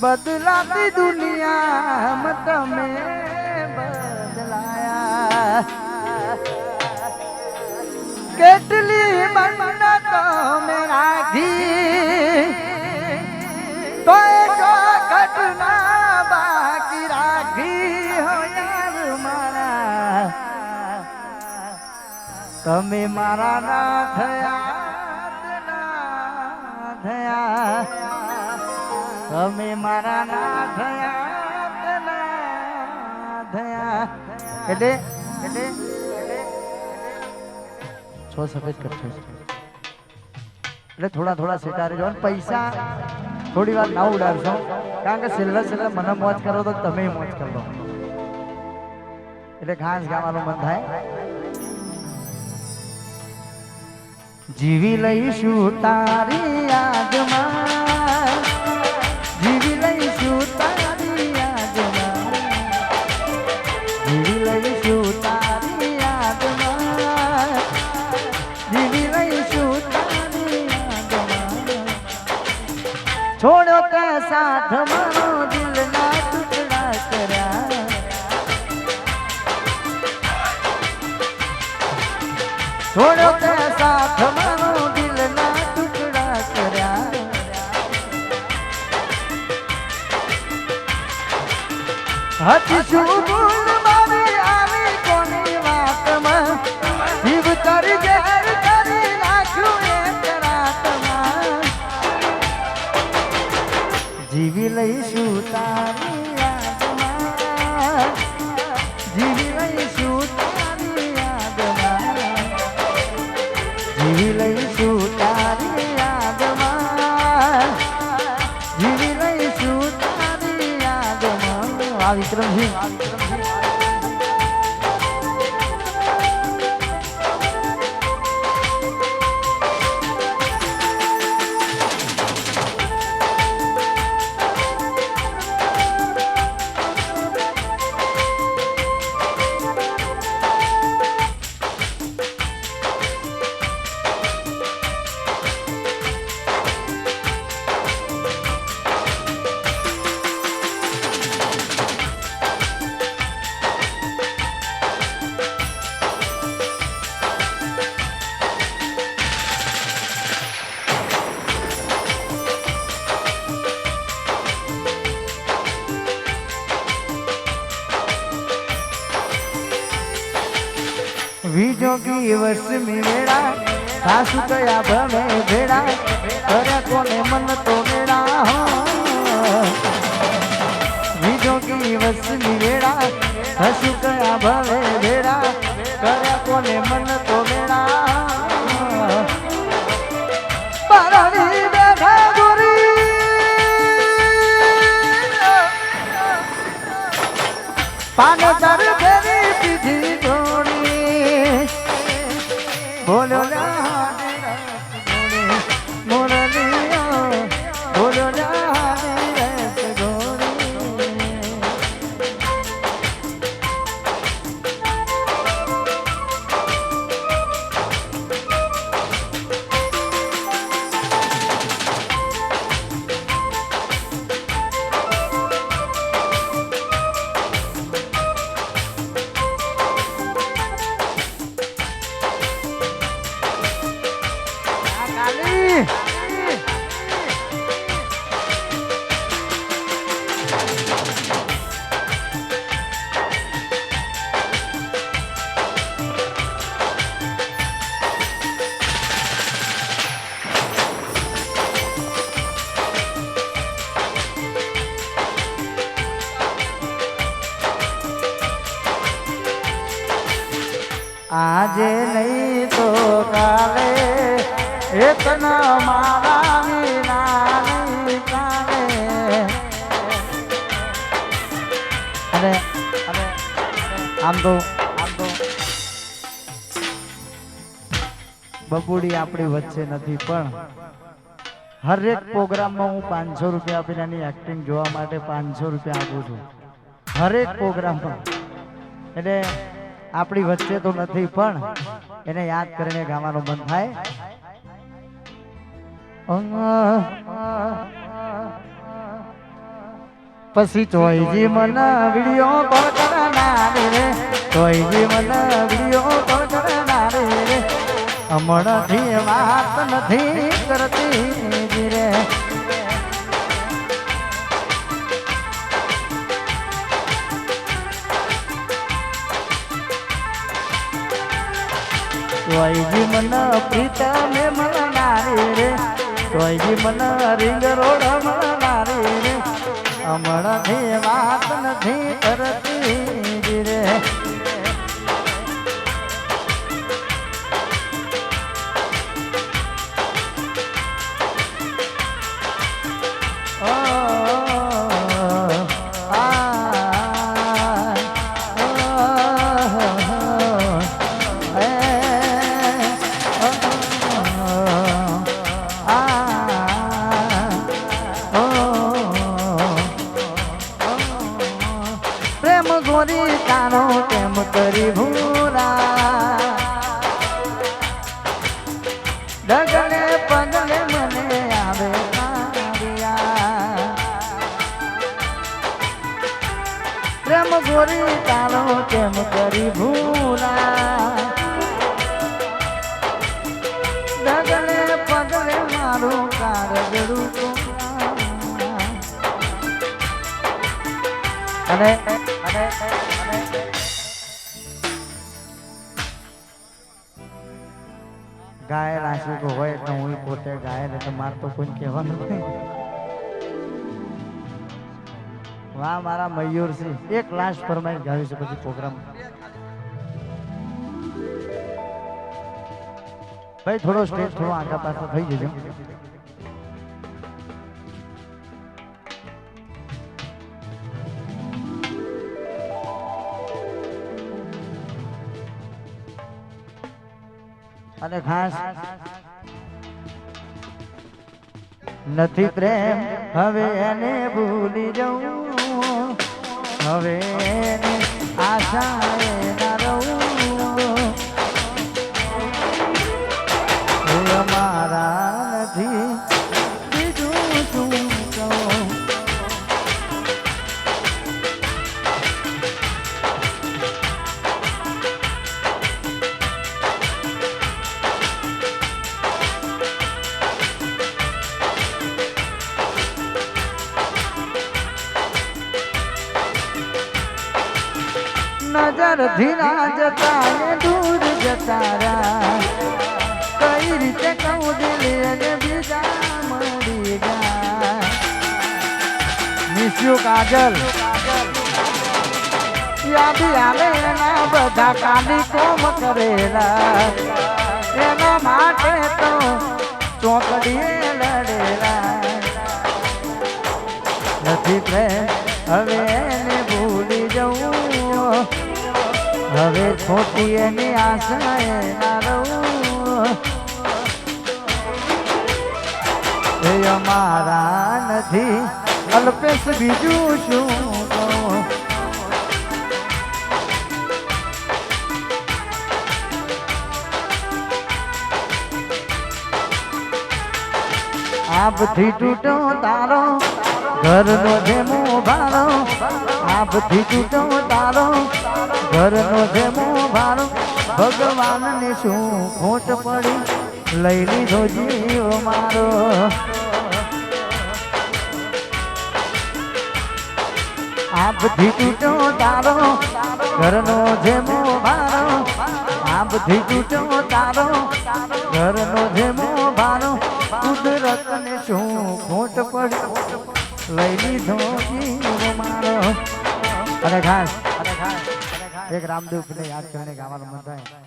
બદલાતી દુનિયામાં તમે બદલાયા કેટલી મન્નત તમે રાખી તો એક ઘટના બાકી રાખી હો યાર મારા તમે મારા ના થયા તમે મારા ના થયા એટલે છો સફેદ કરશો એટલે થોડા સિતારે જો પૈસા થોડી વાર ના ઉડાડશો કારણ કે છેલ્લા મને મોજ કરો તો તમે મોજ કરો એટલે ઘાસ ગાવાનું મન થાય જીવી લઈશું તારી યાદમાં જીવી લઈશું તારી યાદમાં જીવી લઈશું તારી યાદમાં જીવી લઈશું તારી યાદમાં છોડ્યો તે સાથ મારો દિલના ટુકડા કર્યા છોડ્યો તે સાથ મારો દિલના ટુકડા કર્યા હતી શું ભૂલ મારી આવી કોની વાતમાં જીવ તારી ઝેર કરી નાખ્યું એક રાતમાં જીવી લઈશું તારી યાદમાં જીવી લઈશું તારી યાદમાં જીવી લઈશું તારી યાદમાં જીવી લઈશું તારી યાદમાં આ વિક્રમસિંહ વિજોગી વર્ષ મેળા સાસુ કયા ભમે ભેડા કરે કોને મન તો મેળા વિજોગી વર્ષ મેળા સાસુ કયા ભમે ભેડા કરે કોને મન તો મેળા પારાની બેઠા ગોરી પાનસર ફેરી પીધી બોલો ના મોરલિયો બોલો ના રસ ગોરી આજે નહીં તો કાલે એતના મારા વિના નહીં ચાલે અને આમ તો બબુડી આપણી વચ્ચે નથી પણ હરેક પ્રોગ્રામમાં હું 500 રૂપિયા આપીને એની એક્ટિંગ જોવા માટે 500 રૂપિયા આપું છું હરેક પ્રોગ્રામમાં એટલે આપણી વચ્ચે તો નથી પણ એને યાદ કરીને ગાવાનું મન થાય પછી ચોઈજી મને વિડીયો કોલ કરનાર રે ચોઈજી મને વિડીયો કોલ કરનાર રે હમણાંથી વાત નથી કરતી રે ચોઈજી મને પ્રીતમે મળનારી રે ચોઈજી મને રિંગ રોડ મળનારી રે હમણાંથી વાત નથી કરતી રે ગોરી તારો કેમ કરી ભૂરા ડગલે પગલે મને આવે પ્રેમ ગોરી તારો કેમ કરી ભૂરા ડગલે પગલે મારું કારગડું અને ગાયર આશિકો હોય તો હું પોતે ગાયર એટલે મારે તો કોઈ કહેવાનું નહીં. વાહ મારા મયુરસિંહ એક લાસ્ટ ફરમાઈશ ગાવી છે પછી પ્રોગ્રામ ભાઈ થોડો સ્ટેજ થોડો આગા પાછળ થઈ જજો. અને ખાસ નથી પ્રેમ હવે એને ભૂલી જવું હવે એની આશા ના રહું અમારા નથી બીજું શું કહું નજર ધીરા જતા ને દૂર જતા કઈ રીતે કહું દિલ અને બીજા મળી ગયા મિસ્યુ કાજલ યાદી આવે એના બધા કાલી કોમ કરેલા એના માટે તો ચોકડીએ લડેલા નથી પ્રેમ હવે એને ભૂલી જવું હવે ખોટી એની આશા ના રહું એ અમારા નથી અલ્પેશ બીજું શું કહું આપથી તૂટો તારો ઘરનો જેમો ભારો આપથી તૂટો તારો ઘરનો જેમો ભારો ભગવાનને શું ખોટ પડી લઈ લીધો જીવ મારો આપથી તૂટો તારો ઘરનો જેમો ભારો આપથી તૂટો તારો ઘરનો જેમો ભારો કુદરતને શું ખોટ પડી લઈ લીધો જીવ મારો અને ખાસ એક રામદેવ ને યાદ કરીને ગાવાનું મન થાય